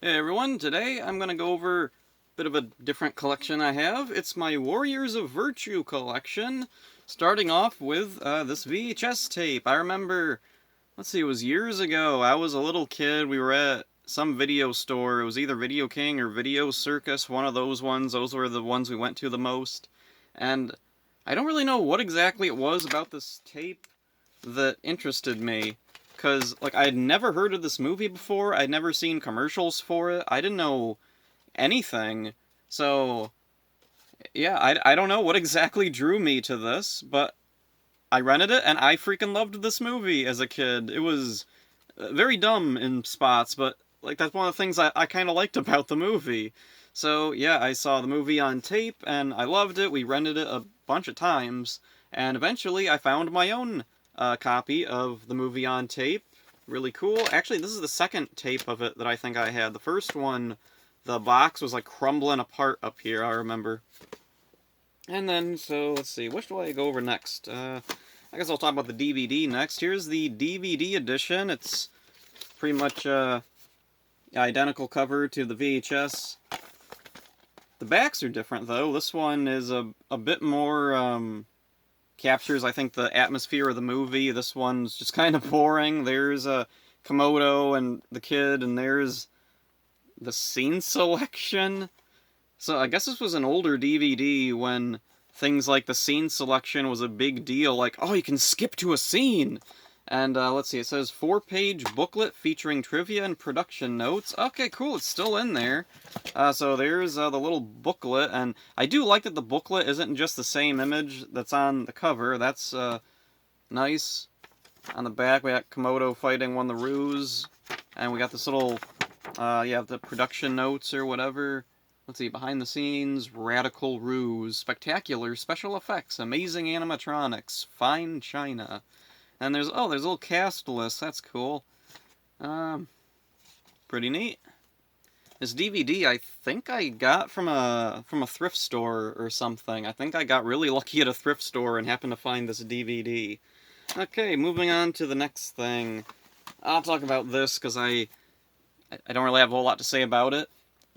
Hey everyone, today I'm going to go over a bit of a different collection I have. It's my Warriors of Virtue collection, starting off with this VHS tape. I remember, let's see, it was years ago. I was a little kid. We were at some video store. It was either Video King or Video Circus, one of those ones. Those were the ones we went to the most. And I don't really know what exactly it was about this tape that interested me. Because, like, I had never heard of this movie before. I'd never seen commercials for it. I didn't know anything. So, yeah, I don't know what exactly drew me to this, but I rented it and I freaking loved this movie as a kid. It was very dumb in spots, but, like, that's one of the things I kind of liked about the movie. So, yeah, I saw the movie on tape and I loved it. We rented it a bunch of times, and eventually I found my own copy of the movie on tape. Really cool. Actually, this is the second tape of it that I think I had. The first one, the box was like crumbling apart up here, I remember. And then, so let's see, what do I go over next? I guess I'll talk about the DVD next. Here's the DVD edition. It's pretty much identical cover to the VHS. The backs are different though. This one is a bit more captures, I think, the atmosphere of the movie. This one's just kind of boring. There's a Komodo and the kid, and there's the scene selection. So I guess this was an older DVD when things like the scene selection was a big deal. Like, oh, you can skip to a scene. And let's see, it says 4-page booklet featuring trivia and production notes. Okay, cool, it's still in there. So there's the little booklet, and I do like that the booklet isn't just the same image that's on the cover. That's nice. On the back, we got Komodo fighting one of the Roos, and we got this little, the production notes or whatever. Let's see, behind the scenes, radical ruse, spectacular special effects, amazing animatronics, fine china. And there's a little cast list. That's cool. Pretty neat. This DVD, I think I got from a thrift store or something. I think I got really lucky at a thrift store and happened to find this DVD. Okay, moving on to the next thing. I'll talk about this because I don't really have a whole lot to say about it.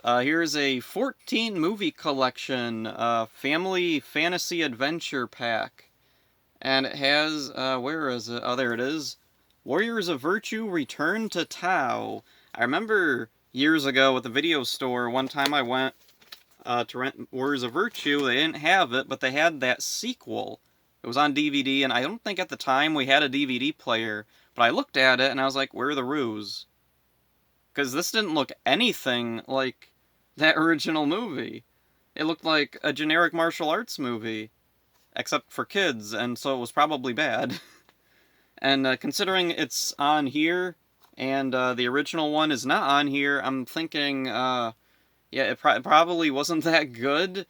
Here's a 14 movie collection, family fantasy adventure pack. And it has, where is it? Oh, there it is. Warriors of Virtue Return to Tao. I remember years ago at the video store, one time I went to rent Warriors of Virtue. They didn't have it, but they had that sequel. It was on DVD, and I don't think at the time we had a DVD player. But I looked at it, and I was like, where are the Roos? Because this didn't look anything like that original movie. It looked like a generic martial arts movie, except for kids, and so it was probably bad. And considering it's on here, and the original one is not on here, I'm thinking, it probably wasn't that good.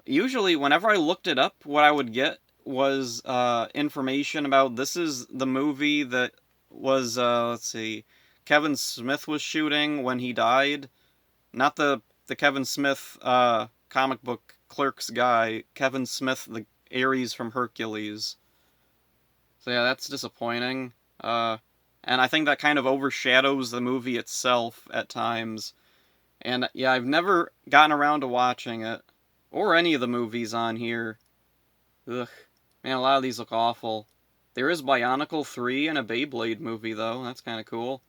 Usually, whenever I looked it up, what I would get was information about this is the movie that was, let's see, Kevin Smith was shooting when he died. Not the Kevin Smith comic book Clerks guy, Kevin Smith, the Ares from Hercules. So yeah, that's disappointing. And I think that kind of overshadows the movie itself at times. And yeah, I've never gotten around to watching it. Or any of the movies on here. Ugh. Man, a lot of these look awful. There is Bionicle 3 and a Beyblade movie, though. That's kind of cool.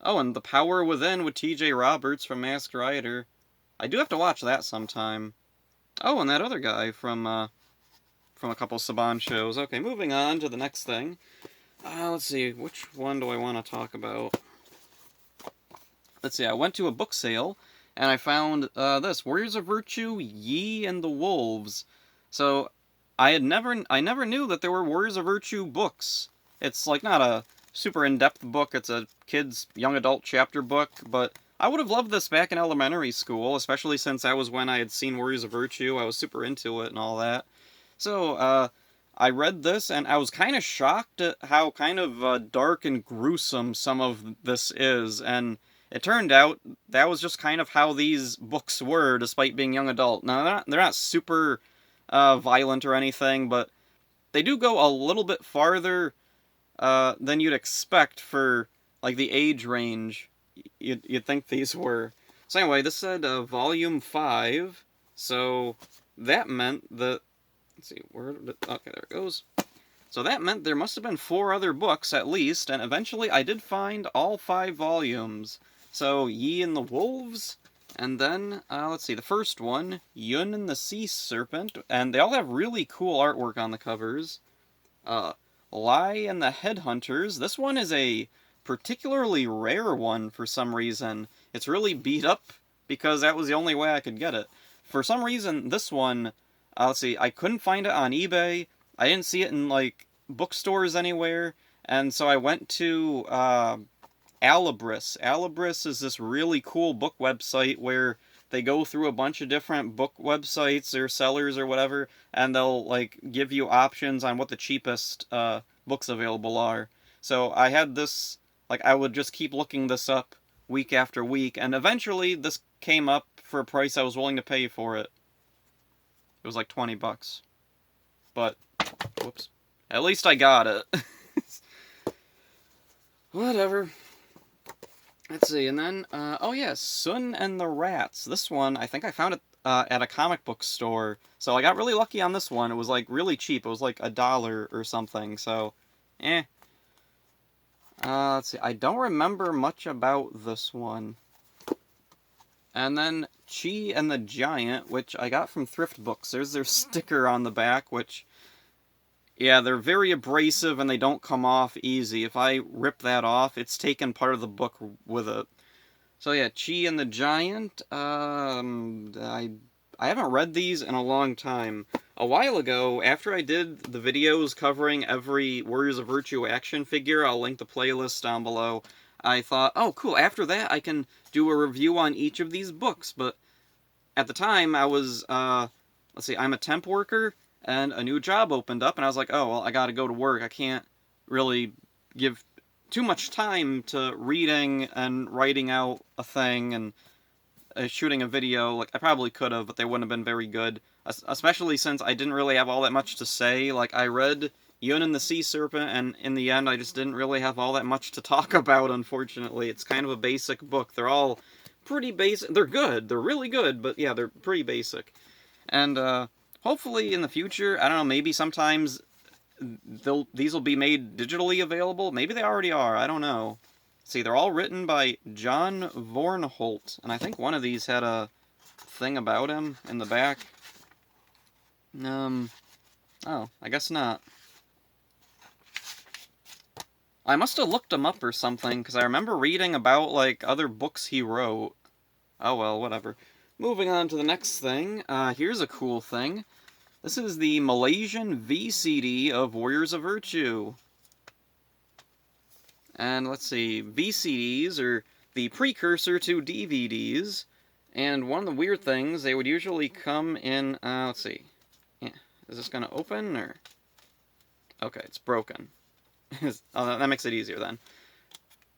Oh, and The Power Within with T.J. Roberts from Masked Rider. I do have to watch that sometime. Oh, and that other guy from a couple Saban shows. Okay, moving on to the next thing. Let's see, which one do I want to talk about? Let's see, I went to a book sale, and I found this, Warriors of Virtue, Yi and the Wolves. So, I never knew that there were Warriors of Virtue books. It's like not a super in-depth book, it's a kid's young adult chapter book, but I would have loved this back in elementary school, especially since that was when I had seen Warriors of Virtue. I was super into it and all that. So, I read this, and I was kind of shocked at how kind of dark and gruesome some of this is, and it turned out that was just kind of how these books were, despite being young adult. Now, they're not super violent or anything, but they do go a little bit farther than you'd expect for, like, the age range. you'd think these were. So anyway, this said Volume 5, so that meant that, let's see, okay, there it goes. So that meant there must have been 4 other books at least, and eventually I did find all 5 volumes. So Yi and the Wolves, and then, let's see, the first one, Yun and the Sea Serpent, and they all have really cool artwork on the covers. Lai and the Headhunters, this one is a particularly rare one for some reason. It's really beat up because that was the only way I could get it. For some reason, this one, let's see, I couldn't find it on eBay. I didn't see it in, like, bookstores anywhere, and so I went to Alibris. Alibris is this really cool book website where they go through a bunch of different book websites or sellers or whatever, and they'll, like, give you options on what the cheapest books available are. So I had this, like, I would just keep looking this up week after week, and eventually this came up for a price I was willing to pay for it. It was like $20. But, whoops. At least I got it. Whatever. Let's see, and then, oh yeah, Sun and the Rats. This one, I think I found it at a comic book store. So I got really lucky on this one. It was, like, really cheap. It was, like, $1 or something, so, eh. Let's see, I don't remember much about this one. And then Chi and the Giant, which I got from Thrift Books. There's their sticker on the back, which, yeah, they're very abrasive and they don't come off easy. If I rip that off, it's taken part of the book with it. So yeah, Chi and the Giant, I haven't read these in a long time. A while ago, after I did the videos covering every Warriors of Virtue action figure, I'll link the playlist down below, I thought, oh cool, after that I can do a review on each of these books, but at the time I was, let's see, I'm a temp worker, and a new job opened up, and I was like, oh, well, I gotta go to work. I can't really give too much time to reading and writing out a thing and shooting a video. Like, I probably could have, but they wouldn't have been very good. Especially since I didn't really have all that much to say. Like, I read Yun and the Sea Serpent, and in the end, I just didn't really have all that much to talk about, unfortunately. It's kind of a basic book. They're all pretty basic. They're good. They're really good, but yeah, they're pretty basic. And, hopefully in the future, I don't know, maybe sometimes these will be made digitally available. Maybe they already are, I don't know. See, they're all written by John Vornholt, and I think one of these had a thing about him in the back. Oh, I guess not. I must have looked him up or something, because I remember reading about, like, other books he wrote. Oh well, whatever. Moving on to the next thing, here's a cool thing. This is the Malaysian VCD of Warriors of Virtue. And let's see, VCDs are the precursor to DVDs, and one of the weird things, they would usually come in, let's see, yeah, is this going to open, or, okay, it's broken. Oh, that makes it easier then.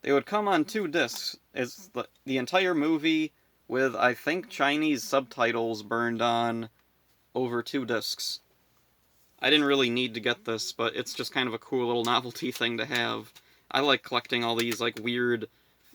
They would come on 2 discs. It's the entire movie with, I think, Chinese subtitles burned on over 2 discs. I didn't really need to get this, but it's just kind of a cool little novelty thing to have. I like collecting all these, like, weird,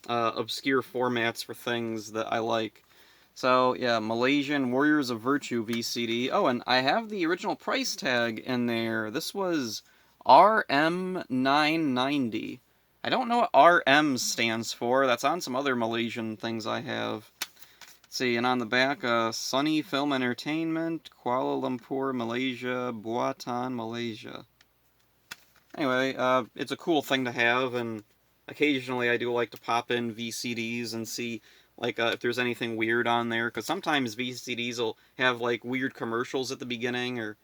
obscure formats for things that I like. So, yeah, Malaysian Warriors of Virtue VCD. Oh, and I have the original price tag in there. This was RM990. I don't know what RM stands for. That's on some other Malaysian things I have. Let's see, and on the back, Sunny Film Entertainment, Kuala Lumpur, Malaysia, Buatan, Malaysia. Anyway, it's a cool thing to have, and occasionally I do like to pop in VCDs and see, like, if there's anything weird on there, because sometimes VCDs will have, like, weird commercials at the beginning, or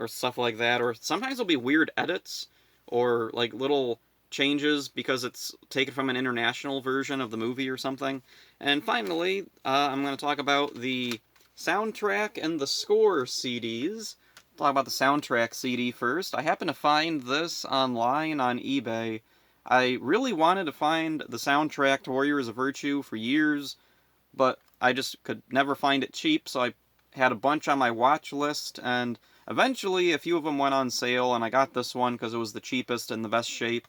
stuff like that, or sometimes there'll be weird edits, or, like, little changes because it's taken from an international version of the movie or something. And finally, I'm going to talk about the soundtrack and the score CDs. Talk about the soundtrack CD first. I happened to find this online on eBay. I really wanted to find the soundtrack to Warriors of Virtue for years, but I just could never find it cheap, so I had a bunch on my watch list, and eventually a few of them went on sale, and I got this one because it was the cheapest and the best shape.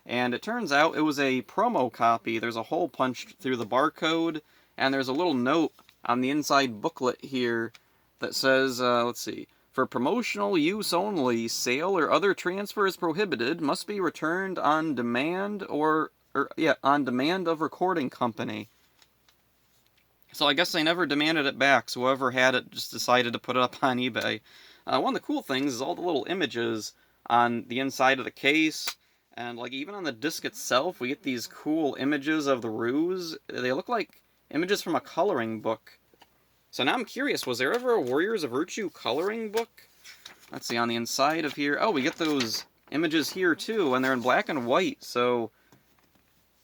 and it turns out it was a promo copy. There's a hole punched through the barcode, and there's a little note on the inside booklet here that says, let's see, for promotional use only, sale or other transfer is prohibited, must be returned on demand on demand of recording company. So I guess they never demanded it back, so whoever had it just decided to put it up on eBay. One of the cool things is all the little images on the inside of the case, and like even on the disc itself, we get these cool images of the ruse. They look like images from a coloring book. So now I'm curious, was there ever a Warriors of Virtue coloring book? Let's see, on the inside of here, oh, we get those images here too, and they're in black and white, so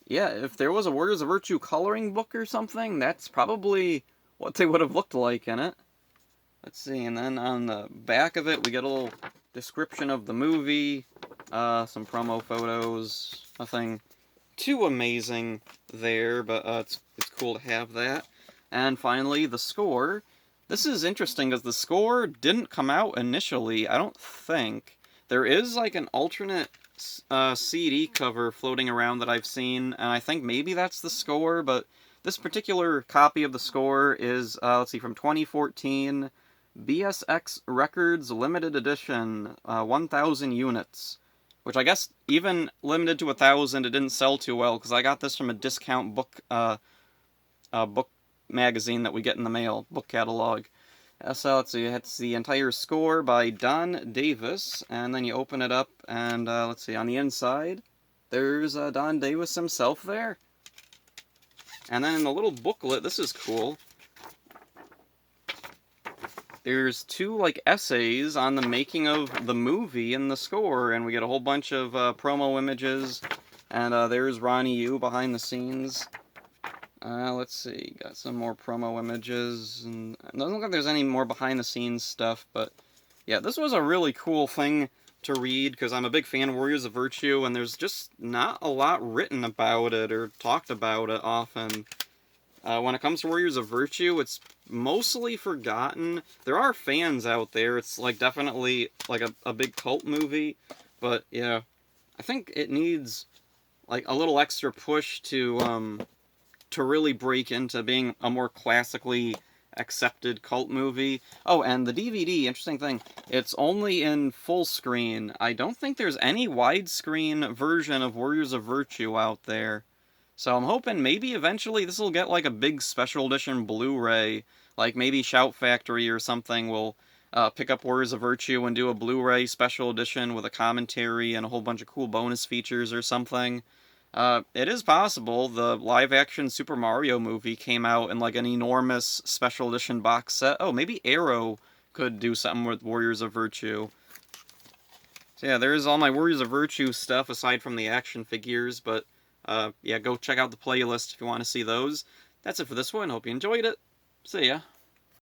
yeah, if there was a Warriors of Virtue coloring book or something, that's probably what they would have looked like in it. Let's see, and then on the back of it, we get a little description of the movie, some promo photos, nothing too amazing there, but it's cool to have that. And finally, the score. This is interesting because the score didn't come out initially, I don't think. There is like an alternate CD cover floating around that I've seen, and I think maybe that's the score, but this particular copy of the score is, let's see, from 2014, BSX Records Limited Edition, 1,000 units. Which I guess, even limited to 1,000, it didn't sell too well, because I got this from a discount book magazine that we get in the mail, book catalog. So let's see, it's the entire score by Don Davis, and then you open it up, and let's see, on the inside, there's Don Davis himself there. And then in the little booklet, this is cool, there's two, like, essays on the making of the movie and the score, and we get a whole bunch of promo images, and there's Ronnie Yu behind the scenes. Let's see, got some more promo images, and it doesn't look like there's any more behind-the-scenes stuff, but yeah, this was a really cool thing to read, because I'm a big fan of Warriors of Virtue, and there's just not a lot written about it, or talked about it often. When it comes to Warriors of Virtue, it's mostly forgotten. There are fans out there, it's like definitely like a big cult movie, but yeah, I think it needs like a little extra push to really break into being a more classically accepted cult movie. Oh, and the DVD, interesting thing, it's only in full screen. I don't think there's any widescreen version of Warriors of Virtue out there. So I'm hoping maybe eventually this will get like a big special edition Blu-ray, like maybe Shout Factory or something will pick up Warriors of Virtue and do a Blu-ray special edition with a commentary and a whole bunch of cool bonus features or something. It is possible. The live-action Super Mario movie came out in like an enormous special edition box set. Oh, maybe Arrow could do something with Warriors of Virtue. So yeah, there's all my Warriors of Virtue stuff aside from the action figures, but yeah, go check out the playlist if you want to see those. That's it for this one. Hope you enjoyed it. See ya.